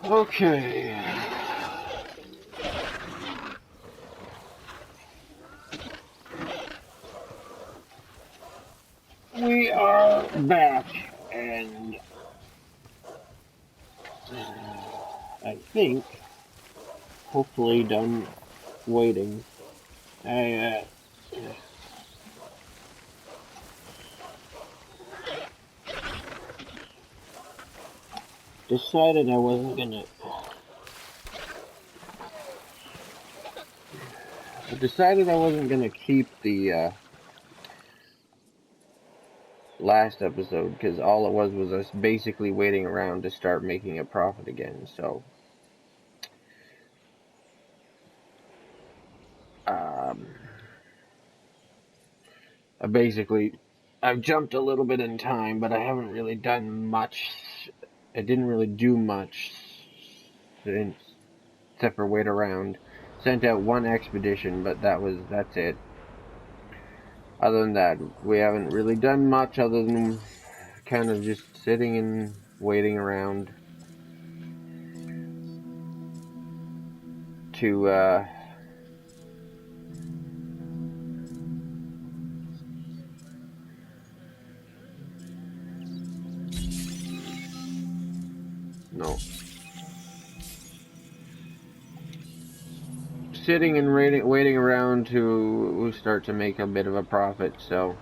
Okay. We are back, and I think hopefully done waiting. I decided I wasn't gonna. I decided I wasn't gonna keep the last episode because all it was us basically waiting around to start making a profit again. So, um, I've jumped a little bit in time, but I haven't really done much. I didn't really do much since, except for wait around. Sent out one expedition, but that's it. Other than that, we haven't really done much other than kind of just sitting and waiting around to no, sitting and waiting around to start to make a bit of a profit. So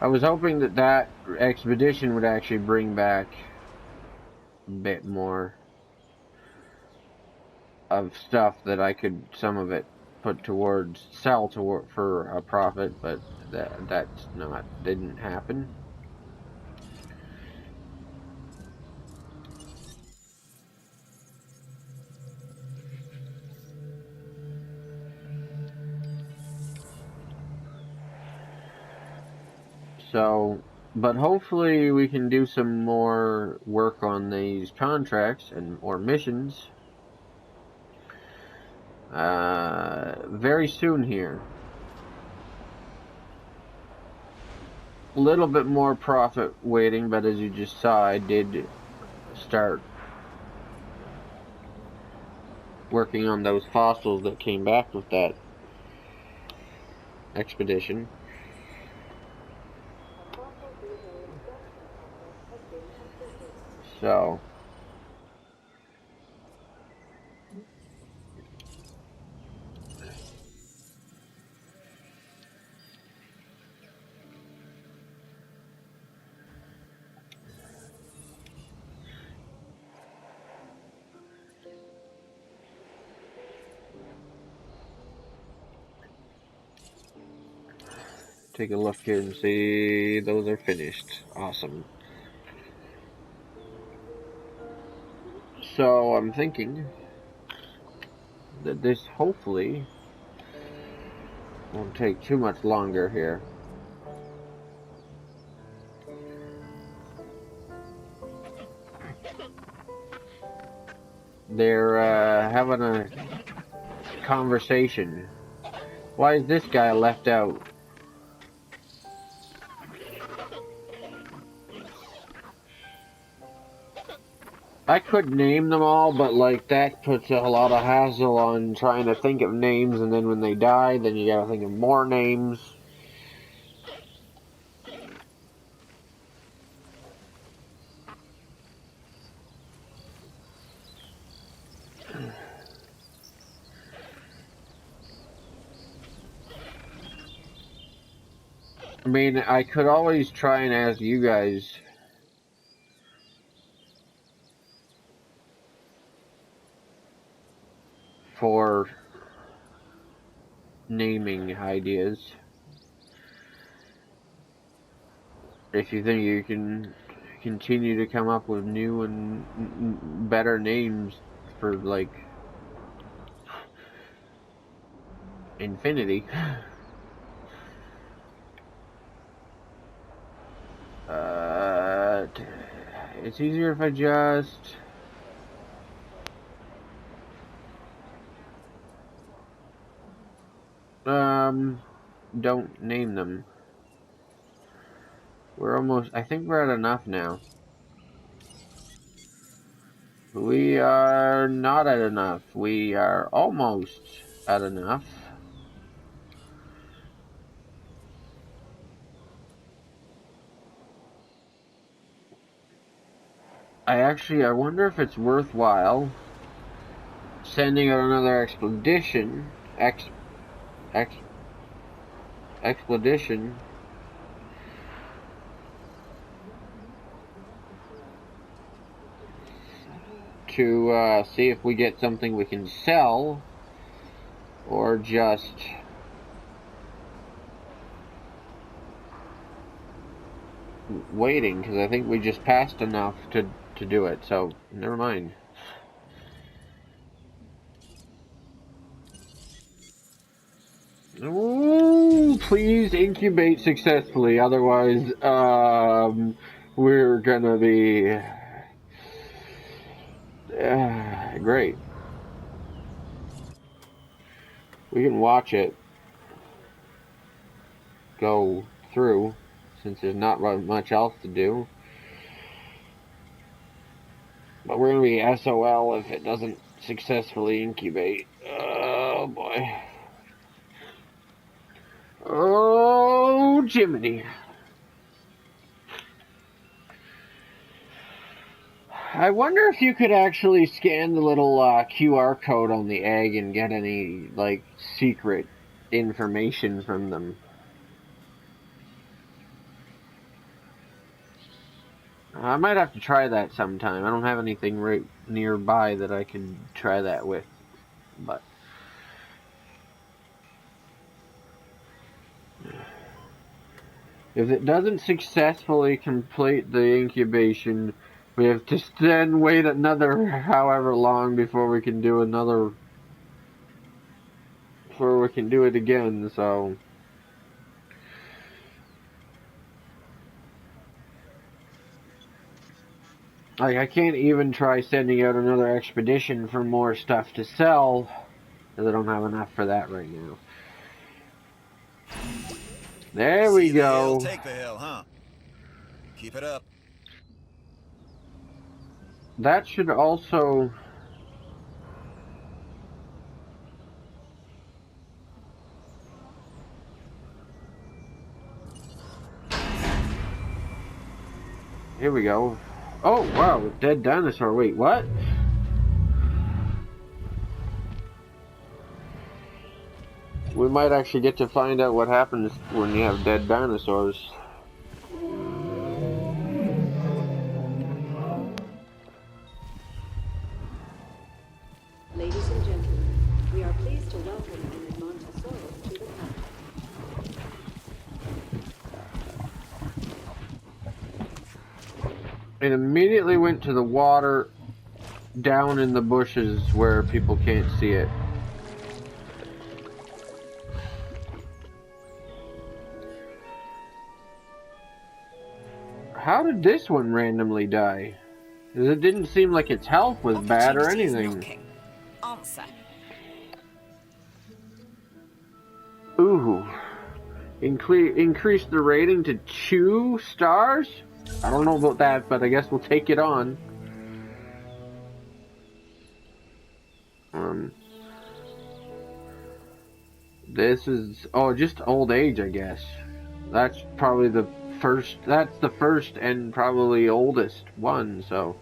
I was hoping that expedition would actually bring back a bit more of stuff that I could, some of it, put towards sell to for a profit, but didn't happen. So, but hopefully we can do some more work on these contracts and or missions very soon here. A little bit more profit waiting, but as you just saw, I did start working on those fossils that came back with that expedition. So, take a look here and see those are finished. Awesome. So, I'm thinking that this hopefully won't take too much longer here. They're having a conversation. Why is this guy left out? I could name them all, but like that puts a lot of hassle on trying to think of names, and then when they die, then you gotta think of more names. I mean, I could always try and ask you guys for naming ideas. If you think you can continue to come up with new and better names for, like, infinity. It's easier if I just don't name them. I think we're at enough now. We are not at enough. We are almost at enough. I wonder if it's worthwhile sending out another expedition, expedition to see if we get something we can sell, or just waiting, because I think we just passed enough to do it, so never mind. Ooh, please incubate successfully, otherwise we're gonna be great. We can watch it go through, since there's not much else to do. But we're going to be SOL if it doesn't successfully incubate. Oh, boy. Oh, Jiminy. I wonder if you could actually scan the little QR code on the egg and get any, like, secret information from them. I might have to try that sometime. I don't have anything right nearby that I can try that with. But if it doesn't successfully complete the incubation, we have to then wait another however long before we can do it again, so like, I can't even try sending out another expedition for more stuff to sell, because I don't have enough for that right now. There we go. Take the hill, huh? Keep it up. That should also... Here we go. Oh, wow, dead dinosaur. Wait, what? We might actually get to find out what happens when you have dead dinosaurs. Ladies and gentlemen, we are pleased to welcome an Edmontosaurus to the park. It immediately went to the water down in the bushes where people can't see it. How did this one randomly die? It didn't seem like its health was bad or anything. Answer. Ooh. Increase the rating to 2 stars? I don't know about that, but I guess we'll take it on. This is... oh, just old age, I guess. That's probably the first... that's the first and probably oldest one, so...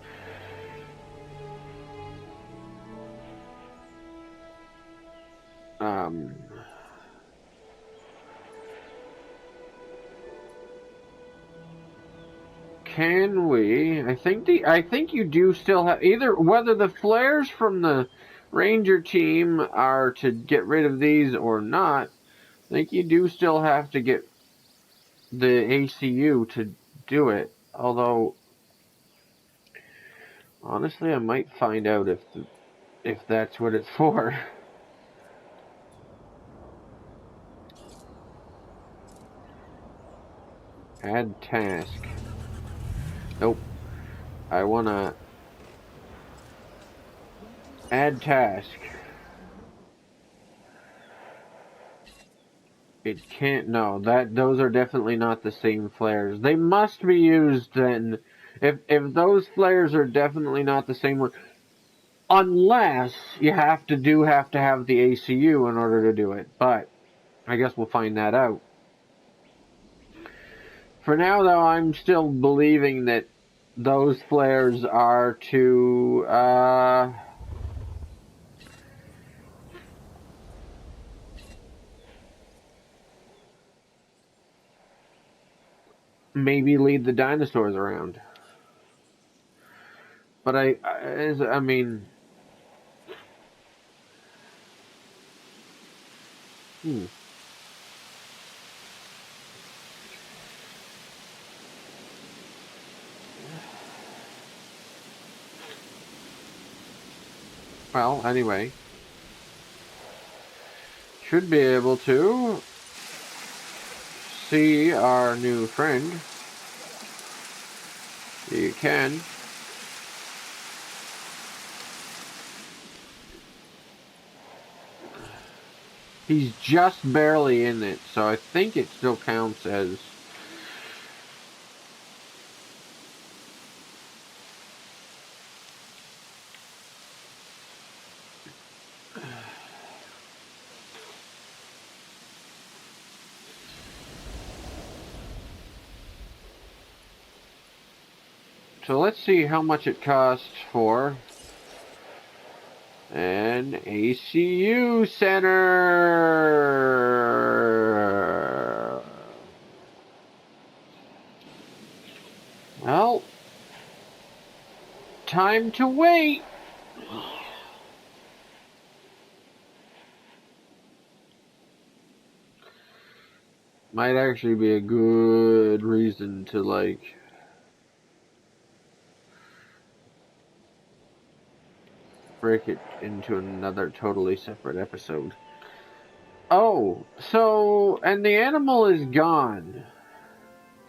Can we... I think you do still have... either whether the flares from the Ranger team are to get rid of these or not, I think you do still have to get the ACU to do it. Although, honestly, I might find out if that's what it's for. Add task. Nope. I wanna add task. It can't... no, those are definitely not the same flares. They must be used then. If those flares are definitely not the same one, Unless you have to have the ACU in order to do it, but I guess we'll find that out. For now, though, I'm still believing that those flares are to maybe lead the dinosaurs around. But I mean, well, anyway, should be able to see our new friend. You can. He's just barely in it, so I think it still counts as... So let's see how much it costs for an ACU center. Well, time to wait. Might actually be a good reason to, like, break it into another totally separate episode. Oh, so, and the animal is gone.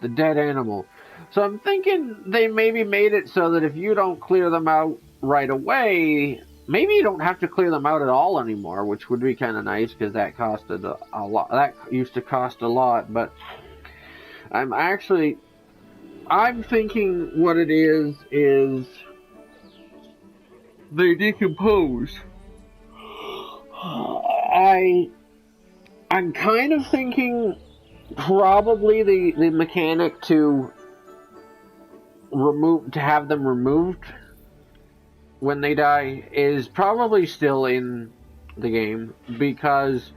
The dead animal. So I'm thinking they maybe made it so that if you don't clear them out right away, maybe you don't have to clear them out at all anymore, which would be kind of nice because that costed a lot. That used to cost a lot, but I'm thinking what it is they decompose. I'm kind of thinking probably the mechanic to have them removed when they die is probably still in the game, because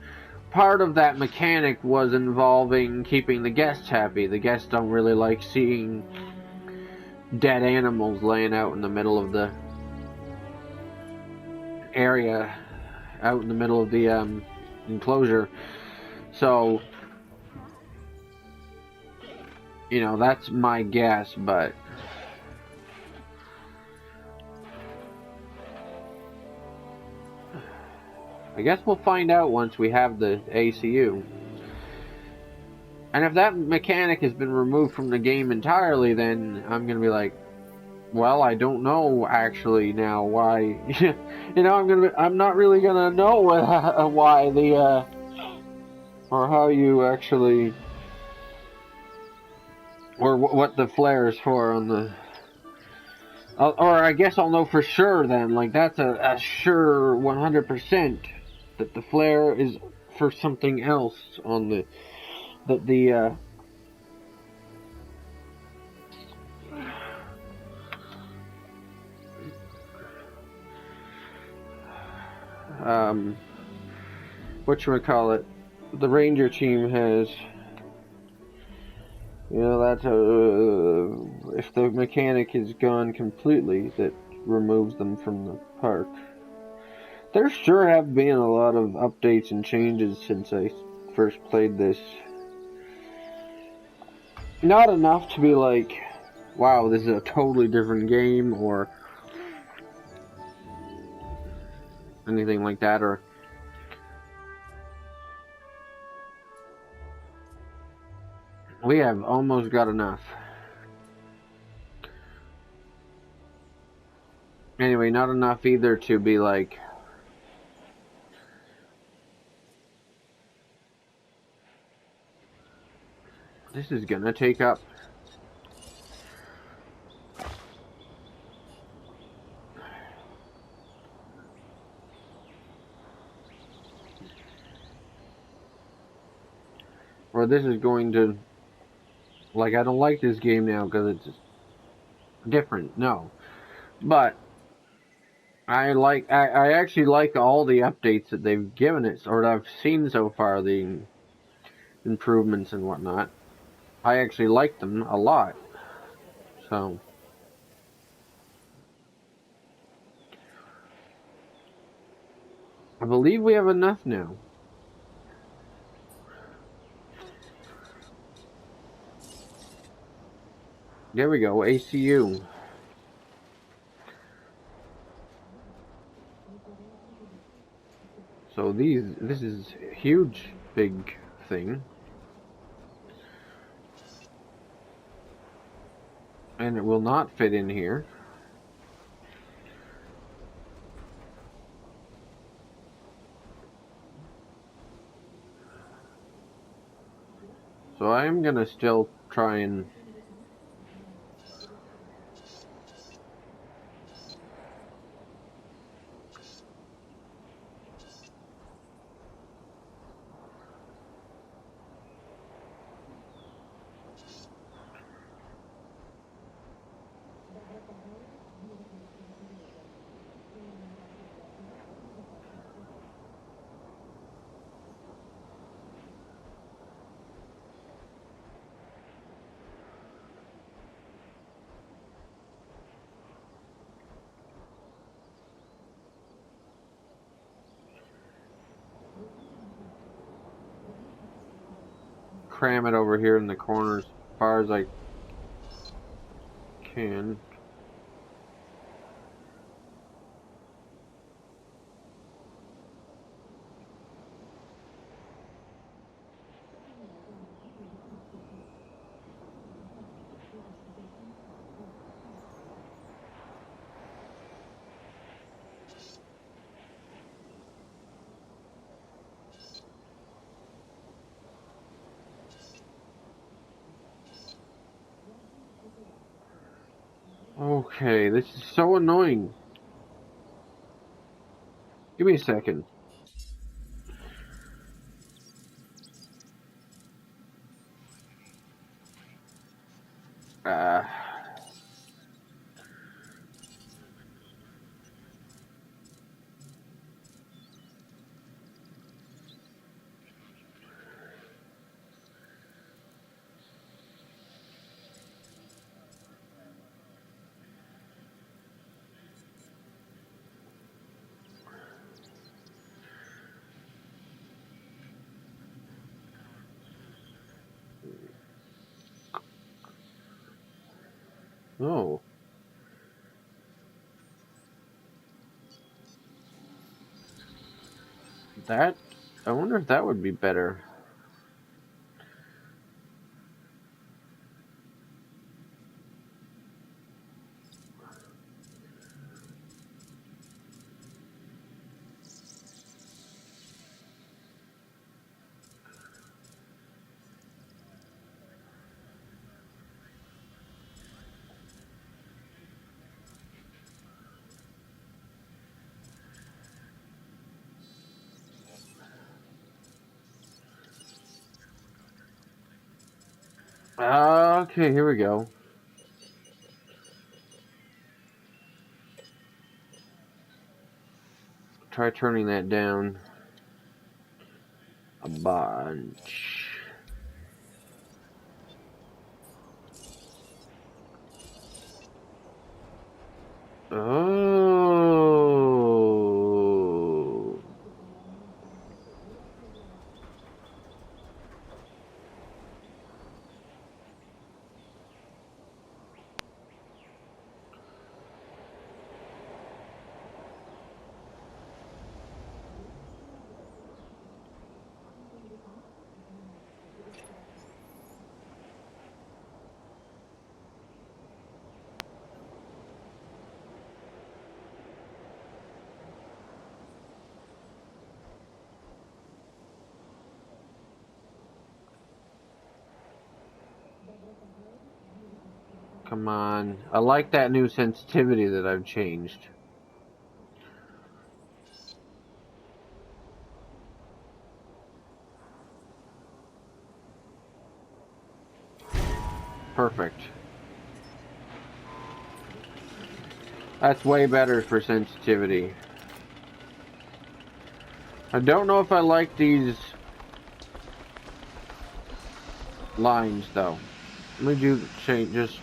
part of that mechanic was involving keeping the guests happy. The guests don't really like seeing dead animals laying out in the middle of the area, out in the middle of the enclosure. So, you know, that's my guess, but I guess we'll find out once we have the ACU. And if that mechanic has been removed from the game entirely, then I'm gonna be like, well, I don't know actually now why. You know, I'm not really gonna know why the or how you actually, or what the flare is for on the. Or I guess I'll know for sure then. Like, that's a sure 100% that the flare is for something else on the whatchamacallit, the Ranger team has, you know, that's if the mechanic is gone completely, that removes them from the park. There sure have been a lot of updates and changes since I first played this. Not enough to be like, wow, this is a totally different game, or anything like that, or we have almost got enough. Anyway, not enough either to be like, this is gonna take up. or this is going to, like, I don't like this game now because it's different. No, but I actually like all the updates that they've given it, or that I've seen so far, the improvements and whatnot. I actually like them a lot. So I believe we have enough now. There we go, ACU. So this is a huge, big thing. And it will not fit in here. So I am gonna still try and cram it over here in the corners as far as I can. Okay, this is so annoying. Give me a second. Uh, oh. That, I wonder if that would be better. Okay, here we go. Try turning that down a bunch. Oh. Come on. I like that new sensitivity that I've changed. perfect. That's way better for sensitivity. I don't know if I like these lines though. Let me do change just.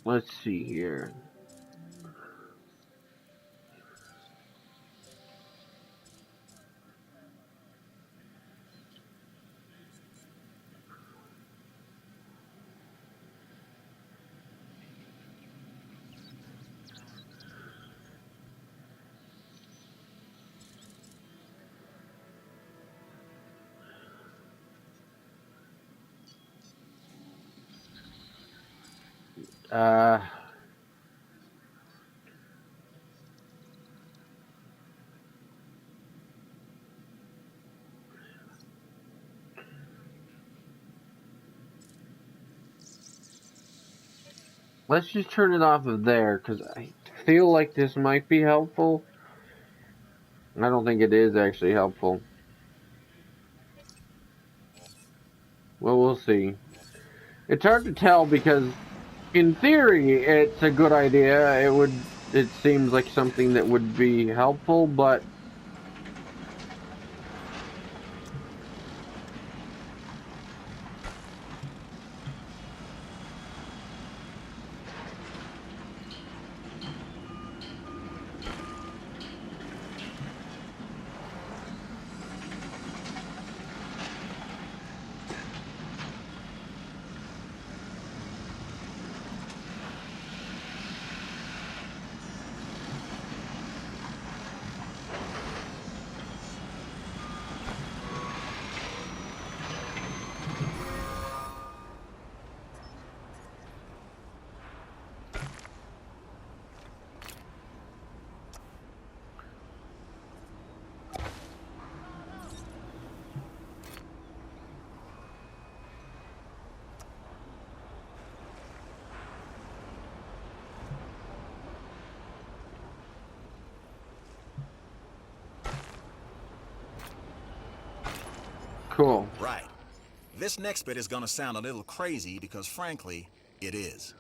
Let's see here. Uh, let's just turn it off of there, because I feel like this might be helpful. I don't think it is actually helpful. Well, we'll see. It's hard to tell because, in theory, it's a good idea. It seems like something that would be helpful, but cool. Right. This next bit is gonna sound a little crazy because, frankly, it is.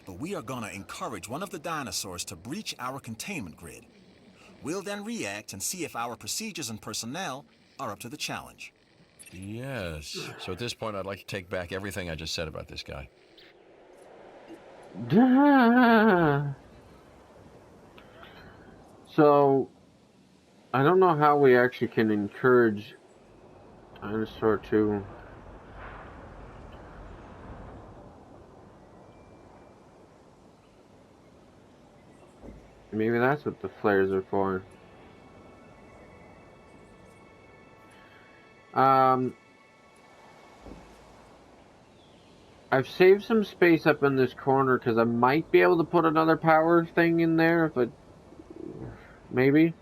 But we are gonna encourage one of the dinosaurs to breach our containment grid. We'll then react and see if our procedures and personnel are up to the challenge. Yes. So at this point, I'd like to take back everything I just said about this guy. So, I don't know how we actually can encourage dinosaur to. Maybe that's what the flares are for. I've saved some space up in this corner because I might be able to put another power thing in there if it. Maybe.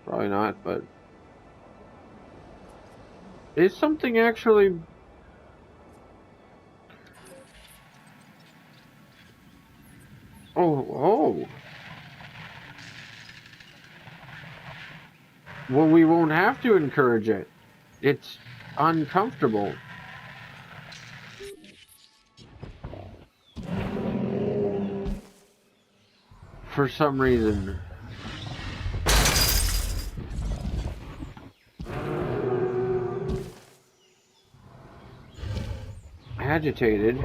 Probably not, but. Is something actually. Oh. Well, we won't have to encourage it. It's uncomfortable. For some reason. Agitated.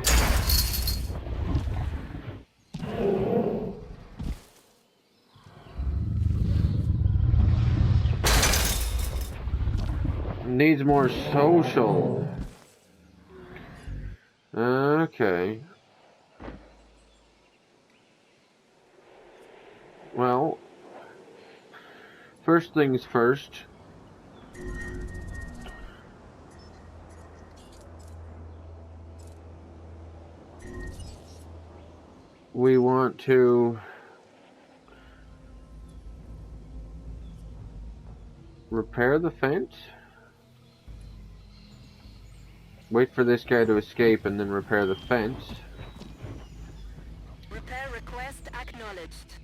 Needs more social. Okay. Well, first things first. We want to Repair the fence? Wait for this guy to escape and then repair the fence. Repair request acknowledged.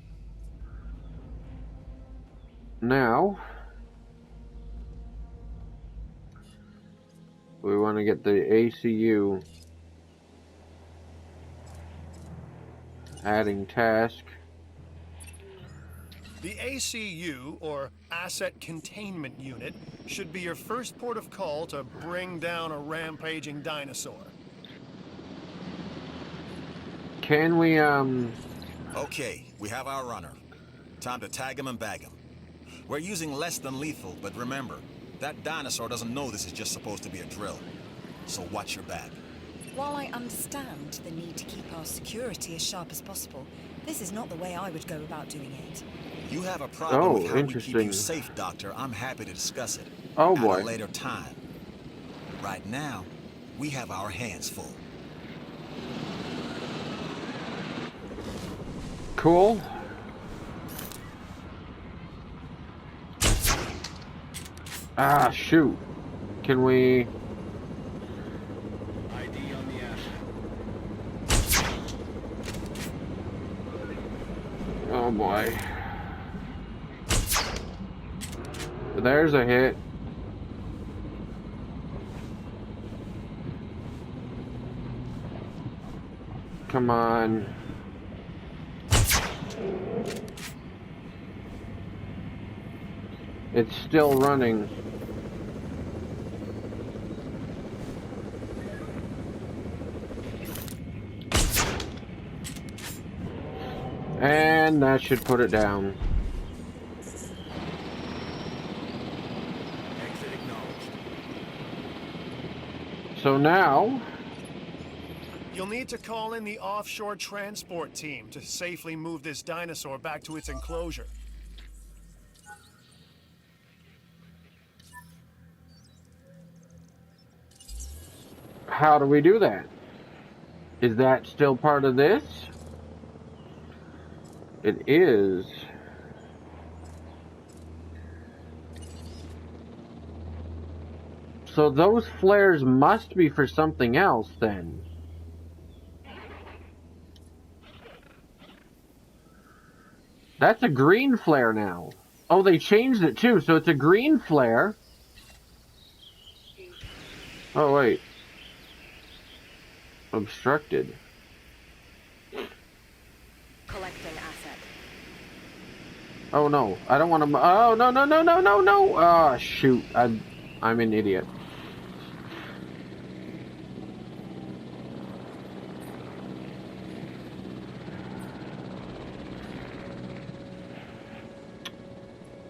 Now, we want to get the ACU. Adding task. The ACU, or Asset Containment Unit, should be your first port of call to bring down a rampaging dinosaur. Can we, Okay, we have our runner. Time to tag him and bag him. We're using less than lethal, but remember, that dinosaur doesn't know this is just supposed to be a drill. So watch your back. While I understand the need to keep our security as sharp as possible, this is not the way I would go about doing it. You have a problem Oh, with how we keep interesting. you safe, Doctor. I'm happy to discuss it. Oh, At boy. a later time. Right now, we have our hands full. cool? Ah, shoot. Can we... ID on the asset. Oh, boy. There's a hit. Come on. It's still running. And that should put it down. Exit acknowledged. So now... You'll need to call in the offshore transport team to safely move this dinosaur back to its enclosure. How do we do that? Is that still part of this? It is. So those flares must be for something else then. That's a green flare now. Oh, they changed it too, so it's a green flare. Oh, wait. Obstructed. Collecting asset. Oh no, I don't want to. Oh no no no no no no! Oh shoot, I'm an idiot.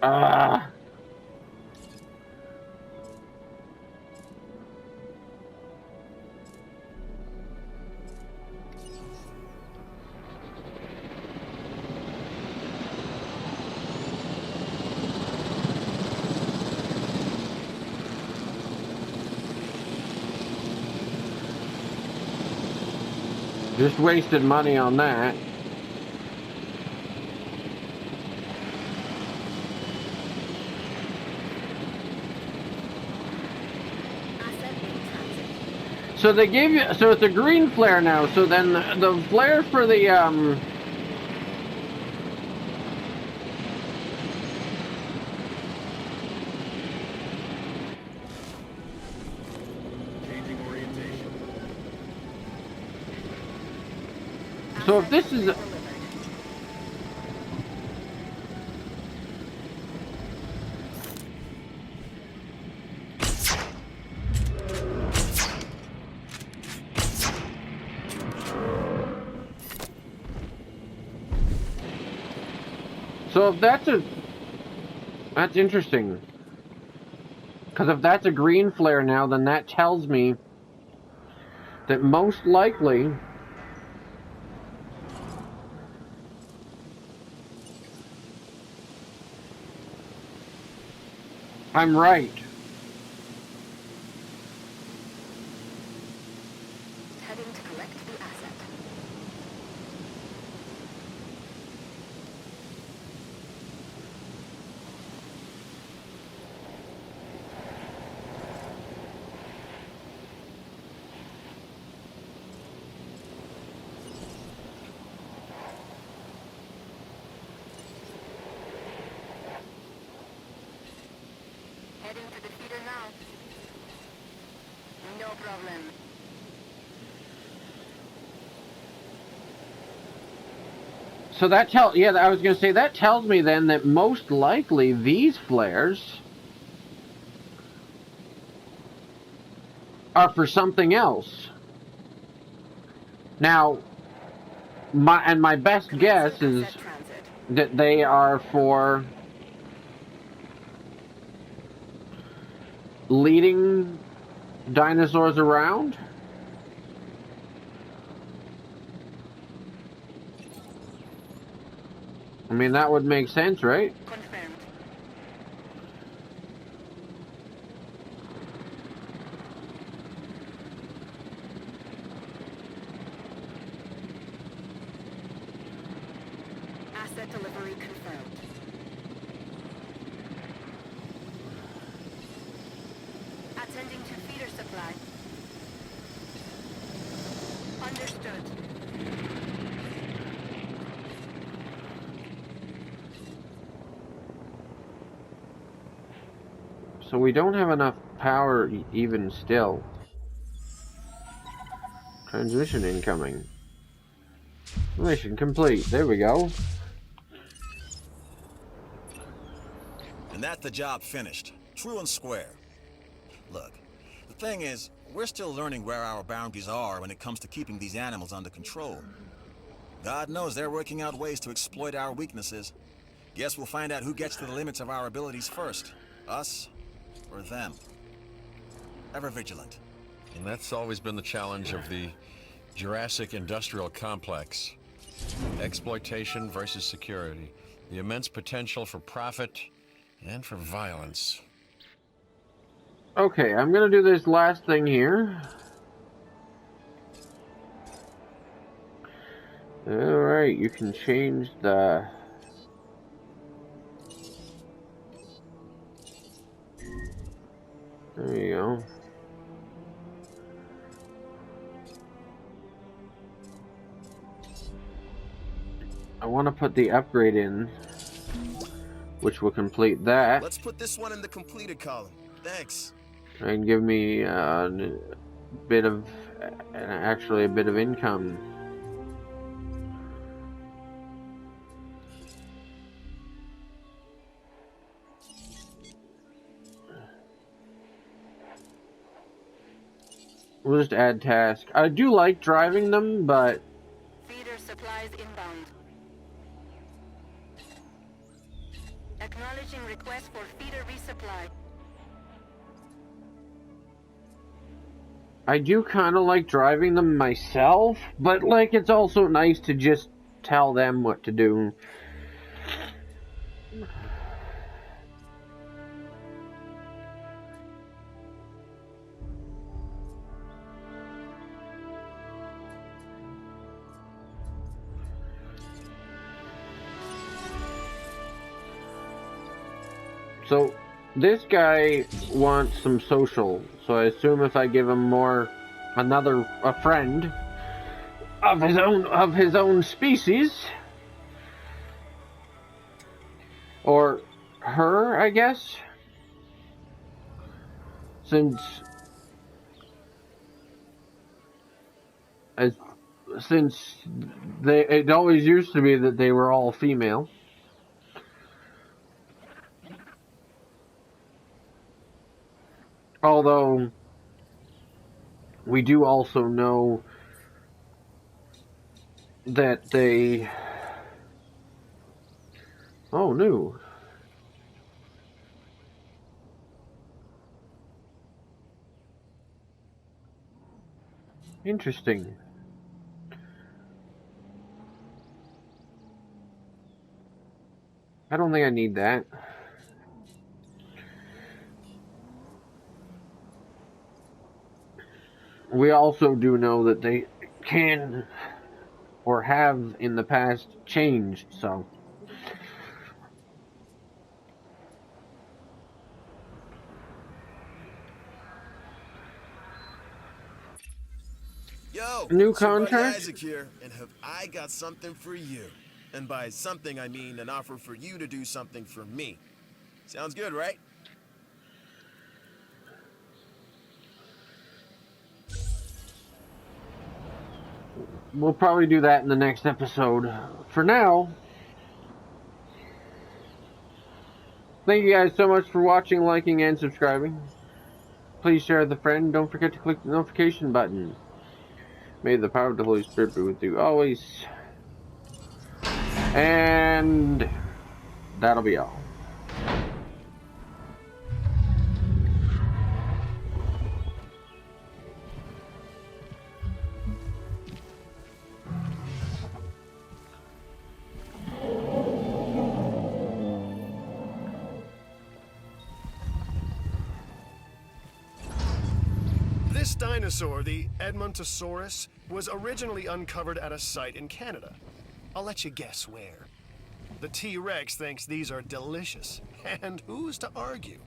Ah. Just wasted money on that. Asset in transit. So they gave you, so it's a green flare now, so then the flare for the, Changing orientation. so if this is, Delivered. so if that's that's interesting. Because if that's a green flare now, then that tells me that most likely I'm right. Heading to collect the asset. problem. So that yeah, I was gonna say that tells me then that most likely these flares are for something else. Now, my best guess is Asset transit. that they are for leading dinosaurs around. I mean, that would make sense, right? Confirmed. Asset delivery confirmed. Attending to feeder supply. Understood. So we don't have enough power even still. Transmission incoming. Mission complete. There we go. And that's the job finished. True and square. Look, the thing is, we're still learning where our boundaries are when it comes to keeping these animals under control. God knows they're working out ways to exploit our weaknesses. Guess we'll find out who gets to the limits of our abilities first. Us or them. Ever vigilant. And that's always been the challenge of the Jurassic industrial complex. Exploitation versus security. The immense potential for profit and for violence. Okay, I'm gonna do this last thing here. Alright, you can change the... There you go. I want to put the upgrade in, which will complete that. Let's put this one in the completed column. Thanks. And give me a bit of, actually a bit of income. We'll just add task. I do like driving them, but Feeder supplies inbound. Acknowledging request for feeder resupply. I do kind of like driving them myself, but like it's also nice to just tell them what to do. So this guy wants some social, so I assume if I give him a friend of his own species, or her, I guess, since it always used to be that they were all female. Although, we do also know that they... Oh, no. Interesting. I don't think I need that. We also do know that they can, or have in the past, changed, so. Yo, New it's your buddy contract? Isaac here, and have I got something for you. And by something, I mean an offer for you to do something for me. Sounds good, right? we'll probably do that in the next episode. For now, thank you guys so much for watching, liking, and subscribing. Please share with a friend. Don't forget to click the notification button. May the power of the Holy Spirit be with you always. And that'll be all. This dinosaur, the Edmontosaurus, was originally uncovered at a site in Canada. I'll let you guess where. The T-Rex thinks these are delicious, and who's to argue?